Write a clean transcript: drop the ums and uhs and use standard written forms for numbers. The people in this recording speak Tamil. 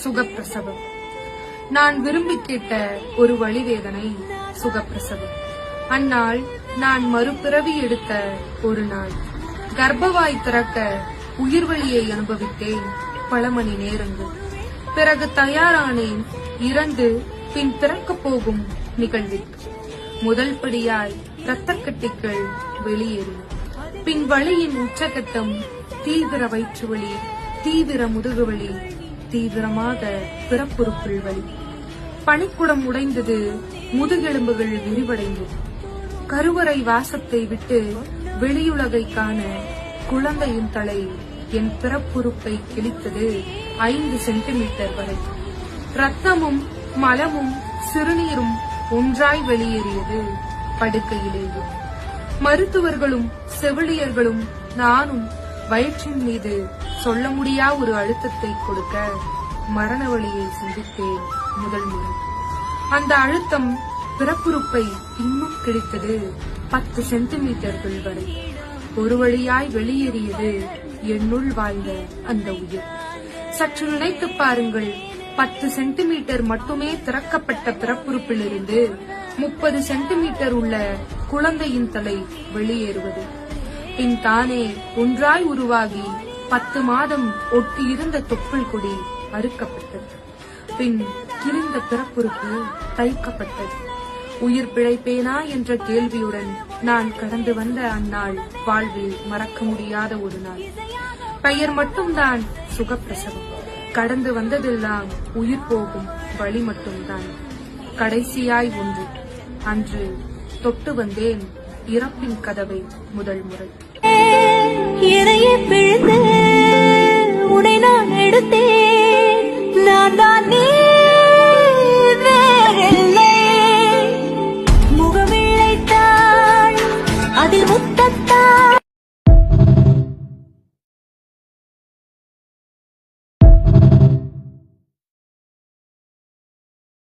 சுகப்பிரசவம். நான் விரும்பி கேட்ட ஒரு வழிவேதனை சுகப்பிரசவம். அந்நாள் நான் மறுபிறவி எடுத்த ஒரு நாள். கர்ப்பவாய் திறக்க உயிர்வழியை அனுபவித்தேன் பல மணி நேரங்கள். பிறகு தயாரானேன் இறந்து பின் திறக்கப் போகும் நிகழ்விற்கு. முதல் படியாய் இரத்தக்கட்டிகள் வெளியேறின. பின் வழியின் உச்சகட்டம் தீவிர வயிற்று வலி, தீவிர முதுகுவலி, தீவிரமாக பிறப்புறுப்புள் வலி. பனிக்குடம் உடைந்தது, முதுகெலும்புகள் விரிவடைந்தது. கருவறை வாசத்தை விட்டு வெளியுலகை காண குழந்தையின் தலை என் பிறப்புறுப்பை கிழித்தது 5 சென்டிமீட்டர் வரை. ரத்தமும் மலமும் சிறுநீரும் ஒன்றாய் வெளியேறியது படுக்கையிலேயே. மருத்துவர்களும் செவிலியர்களும் நானும் வயிற்றின் மீது சொல்ல முடியா ஒரு அழுத்தத்தை கொடுக்க மரண வழியை சிந்தித்தேன் முதல் முறை. அந்த அழுத்தம் பிறப்புறுப்பை இன்னும் கிழித்தது 10 சென்டிமீட்டர்கள் வரை. ஒரு வழியாய் வெளியேறியது என்னுள் வாழ்ந்த அந்த உயிர். சற்று நினைத்து பாருங்கள், 10 சென்டிமீட்டர் மட்டுமே திறக்கப்பட்ட பிறப்புறுப்பிலிருந்து 30 சென்டிமீட்டர் உள்ள குழந்தையின் தலை வெளியேறுவது. பின் தானே ஒன்றாய் உருவாகி 10 மாதம் ஒட்டியிருந்த தொப்புள் கொடி அறுக்கப்பட்டது. பின் கிழிந்த பிறப்புறுப்பு தைக்கப்பட்டது. உயிர் பிழைப்பேனா என்ற கேள்வியுடன் நான் கடந்து வந்த அந்நாள் வாழ்வில் மறக்க முடியாத ஒரு நாள். பெயர் மட்டும்தான் சுகப்பிரசவம். கடந்து வந்ததெல்லாம் உயிர் போகும் வழி மட்டும்தான். கடைசியாய் ஒன்று, அன்று தொட்டு வந்தேன் இறப்பின் கதவை முதல் முறை.